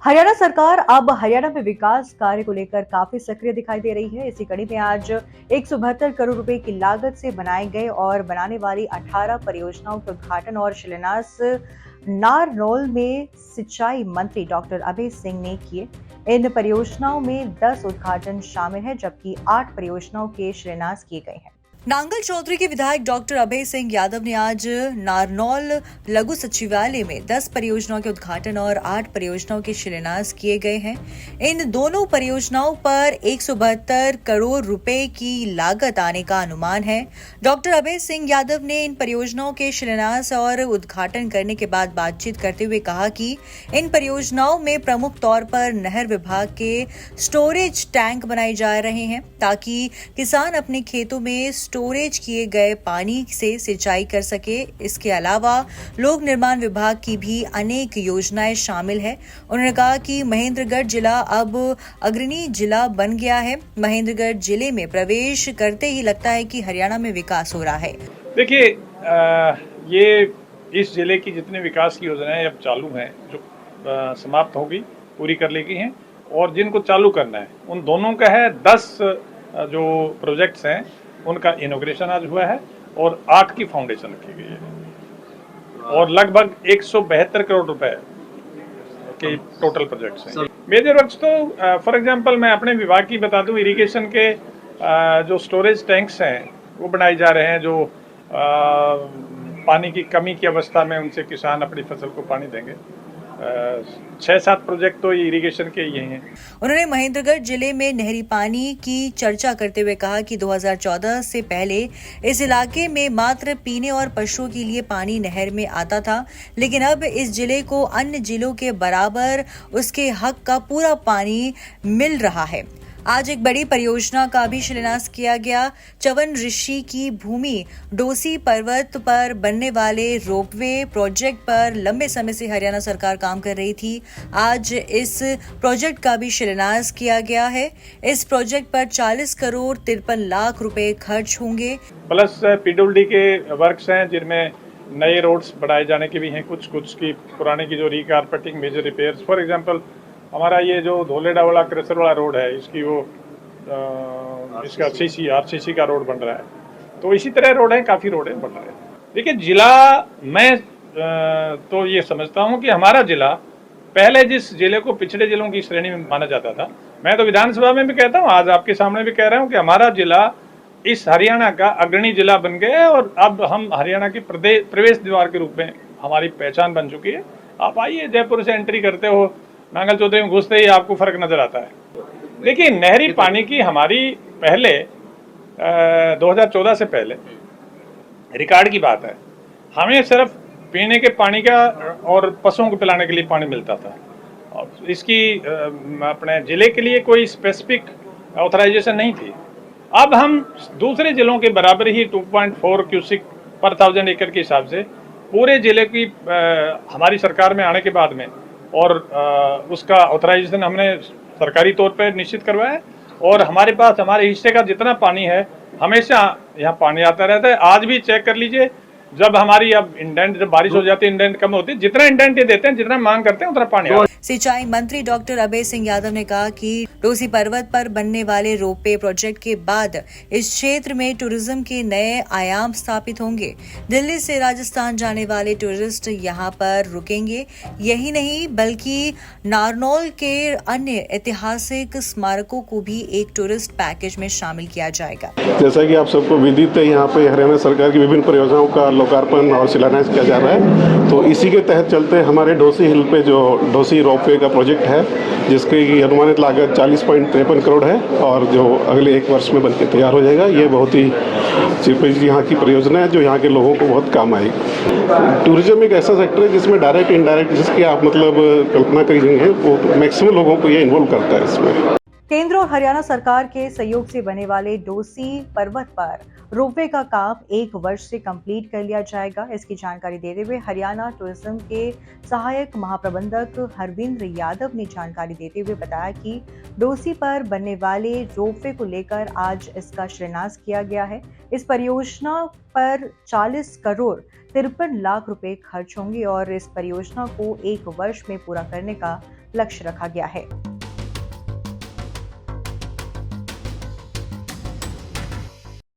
हरियाणा सरकार अब हरियाणा में विकास कार्य को लेकर काफी सक्रिय दिखाई दे रही है। इसी कड़ी में आज 172 करोड़ रुपए की लागत से बनाए गए और बनाने वाली 18 परियोजनाओं के उद्घाटन और शिलान्यास नारनौल में सिंचाई मंत्री डॉक्टर अभय सिंह ने किए। इन परियोजनाओं में 10 उद्घाटन शामिल है, जबकि 8 परियोजनाओं के शिलान्यास किए गए हैं। नांगल चौधरी के विधायक डॉक्टर अभय सिंह यादव ने आज नारनौल लघु सचिवालय में 10 परियोजनाओं के उद्घाटन और 8 परियोजनाओं के शिलान्यास किए गए हैं। इन दोनों परियोजनाओं पर 172 करोड़ रुपए की लागत आने का अनुमान है। डॉक्टर अभय सिंह यादव ने इन परियोजनाओं के शिलान्यास और उद्घाटन करने के बाद बातचीत करते हुए कहा कि इन परियोजनाओं में प्रमुख तौर पर नहर विभाग के स्टोरेज टैंक बनाए जा रहे हैं, ताकि किसान अपने खेतों में स्टोरेज किए गए पानी से सिंचाई कर सके। इसके अलावा लोक निर्माण विभाग की भी अनेक योजनाएं शामिल है। उन्होंने कहा कि महेंद्रगढ़ जिला अब अग्रणी जिला बन गया है। महेंद्रगढ़ जिले में प्रवेश करते ही लगता है कि हरियाणा में विकास हो रहा है। देखिए, ये इस जिले की जितने विकास की योजनाएं अब चालू हैं, जो समाप्त होगी, पूरी कर ली गई हैं, और जिनको चालू करना है उन दोनों का है 10 जो प्रोजेक्ट्स हैं उनका इनॉग्रेशन आज हुआ है और 8 की फाउंडेशन रखी गई है और लगभग 172 करोड़ रुपए के टोटल प्रोजेक्ट्स हैं। मेजर वर्क्स तो फॉर एग्जांपल मैं अपने विभाग की बता दूं, इरिगेशन के जो स्टोरेज टैंक्स हैं वो बनाए जा रहे हैं, जो पानी की कमी की अवस्था में उनसे किसान अपनी फसल को पानी देंगे। 6-7 प्रोजेक्ट तो इरिगेशन के ही हैं। उन्होंने महेंद्रगढ़ जिले में नहरी पानी की चर्चा करते हुए कहा कि 2014 से पहले इस इलाके में मात्र पीने और पशुओं के लिए पानी नहर में आता था, लेकिन अब इस जिले को अन्य जिलों के बराबर उसके हक का पूरा पानी मिल रहा है। आज एक बड़ी परियोजना का भी शिलान्यास किया गया। चवन ऋषि की भूमि डोसी पर्वत पर बनने वाले रोपवे प्रोजेक्ट पर लंबे समय से हरियाणा सरकार काम कर रही थी। आज इस प्रोजेक्ट का भी शिलान्यास किया गया है। इस प्रोजेक्ट पर 40 करोड़ 53 लाख रुपए खर्च होंगे। प्लस पीडब्ल्यूडी के वर्क्स हैं, जिनमें नए रोड्स बढ़ाए जाने के भी हैं, कुछ की पुराने की जो रीकारपेटिंग, मेजर रिपेयर्स। फॉर एग्जाम्पल हमारा ये जो धोलेडा वाला क्रेसर वाला रोड है, इसकी वो इसका आरसीसी का रोड बन रहा है। तो इसी तरह रोड है, काफ़ी रोड है बन रहे हैं। देखिए, जिला मैं तो ये समझता हूँ कि हमारा जिला पहले जिस जिले को पिछड़े जिलों की श्रेणी में माना जाता था, मैं तो विधानसभा में भी कहता हूँ, आज आपके सामने भी कह रहा हूँ कि हमारा जिला इस हरियाणा का अग्रणी जिला बन गया है और अब हम हरियाणा की प्रवेश द्वार के रूप में हमारी पहचान बन चुकी है। आप आइए, जयपुर से एंट्री करते हो, नांगल चौधरी में घुसते ही आपको फर्क नजर आता है। देखिए, नहरी पानी की हमारी पहले 2014 से पहले रिकॉर्ड की बात है, हमें सिर्फ पीने के पानी का और पशुओं को पिलाने के लिए पानी मिलता था। और इसकी अपने जिले के लिए कोई स्पेसिफिक ऑथराइजेशन नहीं थी। अब हम दूसरे जिलों के बराबर ही 2.4 क्यूसिक पर 1000 एकड़ के हिसाब से पूरे जिले की हमारी सरकार में आने के बाद में और उसका ऑथराइजेशन हमने सरकारी तौर पर निश्चित करवाया है और हमारे पास हमारे हिस्से का जितना पानी है हमेशा यहाँ पानी आता रहता है। आज भी चेक कर लीजिए, जब हमारी अब इंडेंट, जब बारिश हो जाती है, इंडेंट कम होती है, जितना इंडेंट ये देते हैं, जितना मांग करते हैं, उतना पानी आता है। सिंचाई मंत्री डॉक्टर अभय सिंह यादव ने कहा कि डोसी पर्वत पर बनने वाले रोपवे प्रोजेक्ट के बाद इस क्षेत्र में टूरिज्म के नए आयाम स्थापित होंगे। दिल्ली से राजस्थान जाने वाले टूरिस्ट यहाँ पर रुकेंगे। यही नहीं बल्कि नारनौल के अन्य ऐतिहासिक स्मारकों को भी एक टूरिस्ट पैकेज में शामिल किया जाएगा। जैसा कि आप सबको विदित है, यहाँ पे हरियाणा सरकार की विभिन्न परियोजनाओं का लोकार्पण और शिलान्यास किया जा रहा है। तो इसी के तहत चलते हमारे डोसी हिल पे जो डोसी रोपवे का प्रोजेक्ट है, जिसकी अनुमानित लागत 40.53 करोड़ है और जो अगले 1 वर्ष में बनकर तैयार हो जाएगा। ये बहुत ही यहाँ की परियोजना है जो यहाँ के लोगों को बहुत काम आएगी। टूरिज्म एक ऐसा सेक्टर है जिसमें डायरेक्ट इनडायरेक्ट जिसकी आप मतलब कल्पना करेंगे, वो मैक्सिमम लोगों को ये इन्वॉल्व करता है इसमें। केंद्र और हरियाणा सरकार के सहयोग से बने वाले डोसी पर्वत पर रोपवे का काम 1 वर्ष से कंप्लीट कर लिया जाएगा। इसकी जानकारी देते हुए हरियाणा टूरिज्म के सहायक महाप्रबंधक हरविंद्र यादव ने जानकारी देते हुए बताया कि डोसी पर बनने वाले रोपवे को लेकर आज इसका शिलान्यास किया गया है। इस परियोजना पर 40 करोड़ 53 लाख रुपए खर्च होंगे और इस परियोजना को 1 वर्ष में पूरा करने का लक्ष्य रखा गया है।